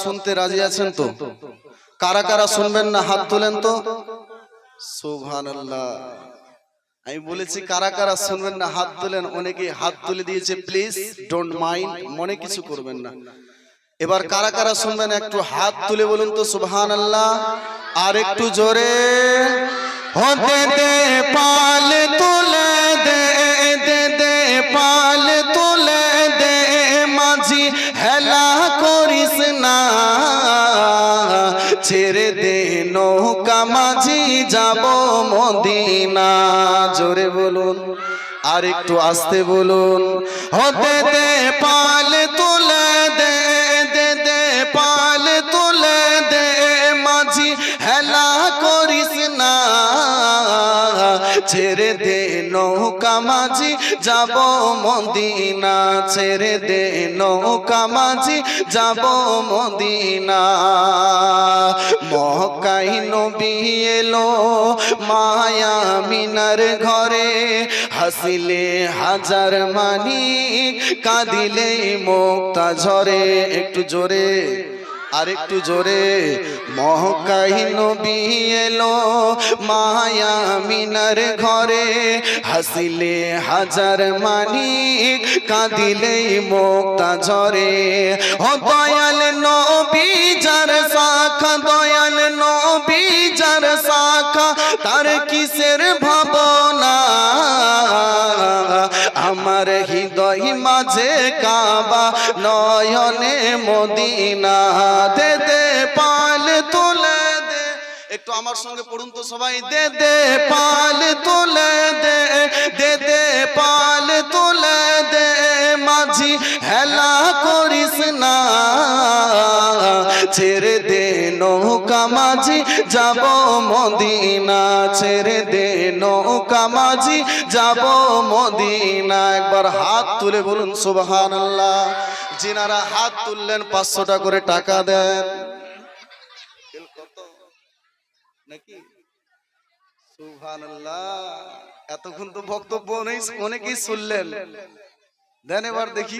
শুনতে রাজি আছেন তো? কারা কারা শুনবেন না হাত তোলেন তো। সুবহানাল্লাহ। আমি বলেছি কারা কারা শুনবেন না হাত তোলেন। অনেকে হাত তুলে দিয়েছে, প্লিজ ডোন্ট মাইন্ড, মনে কিছু করবেন না। এবার কারা কারা শুনবেন একটু হাত তুলে বলুন তো সুবহানাল্লাহ। আর একটু জোরে। হতে দে পাল তুলে দে, দে দে পাল তুলে দে, মাঝি হেলা করিস না, ছেড়ে দে নৌকা মাঝি যাব মদিনা। জোরে বলুন, আর একটু আস্তে বলুন। হতে দে পাল তুলে দে, দে দে পাল তুলে দে, মাঝি হেলা করিস না, ছেড়ে দে নৌকা মাঝি যাব মদিনা, ছেড়ে দে নৌকা মাঝি যাব মদিনা। মক্কায় নবী এলো মায়া মিনার ঘরে, হাসিলে হাজার মানিক, কাঁদিলে মুক্তা ঝরে। একটু জোরে, আর একটু জোরে। মক্কায় নবী এলো মায়া মিনার ঘরে, হাসিলে হাজার মানিক, কাঁদিলে মুক্তা ঝরে। ও দয়াল নবী যার শাখা, দয়াল নবী যার শাখা, তার কিসের ভাবনা, আমার হৃদয় মাঝে কাবা, নয়নে মদিনা। দে দে পাল তুলে দে, একটু আমার সঙ্গে পড়ুন তো সবাই। দে দে পাল তুলে দে, দে দে পাল তুলে দে, মাঝি হেলা করিস না, ছেড়ে দে নৌকা মাঝি যাব মদিনা, ছেড়ে দে নৌকা মাঝি যাব মদিনা। একবার হাত তুলে বলুন সুবহানাল্লাহ। যিনারা হাত তুললেন 500 টাকা করে টাকা দেন নাকি? সুবহানাল্লাহ। এতক্ষণ তো বক্তব্য অনেকেই শুনলেন, দেন এবার দেখি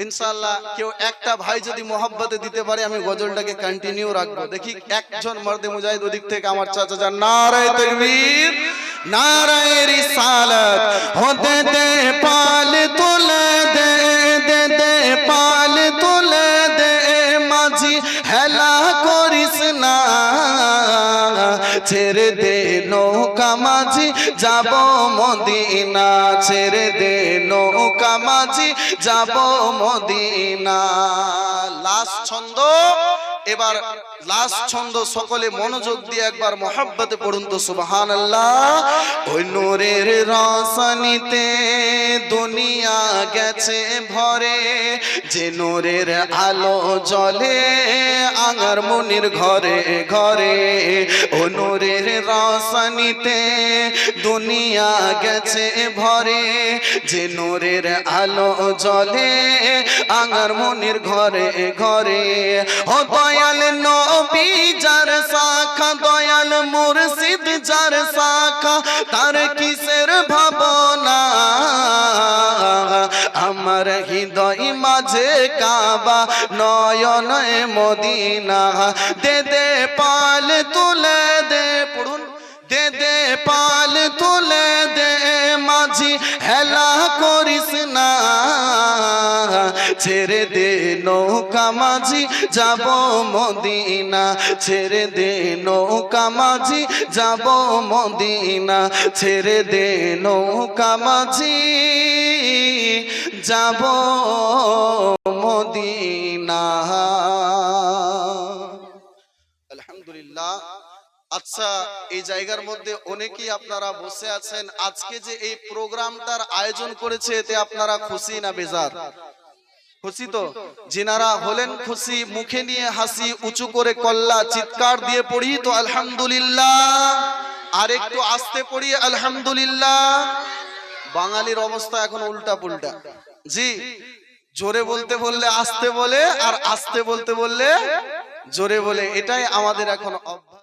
ইনশাআল্লাহ। কেউ একটা ভাই যদি মোহাব্বতে দিতে পারে, আমি গজলটাকে কন্টিনিউ রাখবো। দেখি একজন মর্দে মুজাহিদ ওদিক থেকে আমার চাচা যান। নারায়ে তাকবীর, নারায়ে রিসালাত। হতে দে পাল তুলে দে, দে দে পাল তুলে দে, মাঝি হেলা করিস না, ছেড়ে দে নৌকা মাঝি যাব মদিনা, ছেড়ে দে নৌকা মাঝি যাব মদিনা। লাস্ট ছন্দ, এবার লাস্ট ছন্দ সকলে মনোযোগ দিয়ে একবার মোহাব্বতে পড়ুন তো সুবহানাল্লাহ। ওই নূরের রোশনীতে দুনিয়া গেছে ভরে, যে নূরের আলো জ্বলে আঙ্গার মুনির ঘরে ঘরে। ও নূরের রোশনীতে দুনিয়া গেছে ভরে, যে নূরের আলো জ্বলে আঙ্গার মুনির ঘরে ঘরে। ও দয়াল নবী যার শাখা, দয়াল মুর্শিদ যার শাখা, তার কিসের ভাবনা, আমার হৃদয় মাঝে কাবা, নয়নে মদিনা। দে দে পাল তুলে দে, পড়ুন। দে দে পাল তুলে দে, মাঝি হেলা করিস না, ছেড়ে দে নৌকা মাঝি যাব মদিনা, ছেড়ে দে নৌকা মাঝি যাব মদিনা, ছেড়ে দে নৌকা মাঝি যাব মদিনা। আলহামদুলিল্লাহ। আচ্ছা, এই জায়গার মধ্যে অনেকেই আপনারা বসে আছেন, আজকে যে এই প্রোগ্রামটার আয়োজন করেছে এতে আপনারা খুশি না বেজার? খুশি তো? যিনারা হলেন খুশি, মুখে নিয়ে হাসি, উঁচু করে কল্লা চিৎকার দিয়ে পড়ি তো আলহামদুলিল্লাহ। আর একটু আস্তে পড়ি আলহামদুলিল্লাহ। বাঙালির অবস্থা এখন উল্টা পুল্টা। জি, জোরে বলতে বললে আস্তে বলে, আর আস্তে বলতে বললে জোরে বলে, এটাই আমাদের এখন অভ্যাস।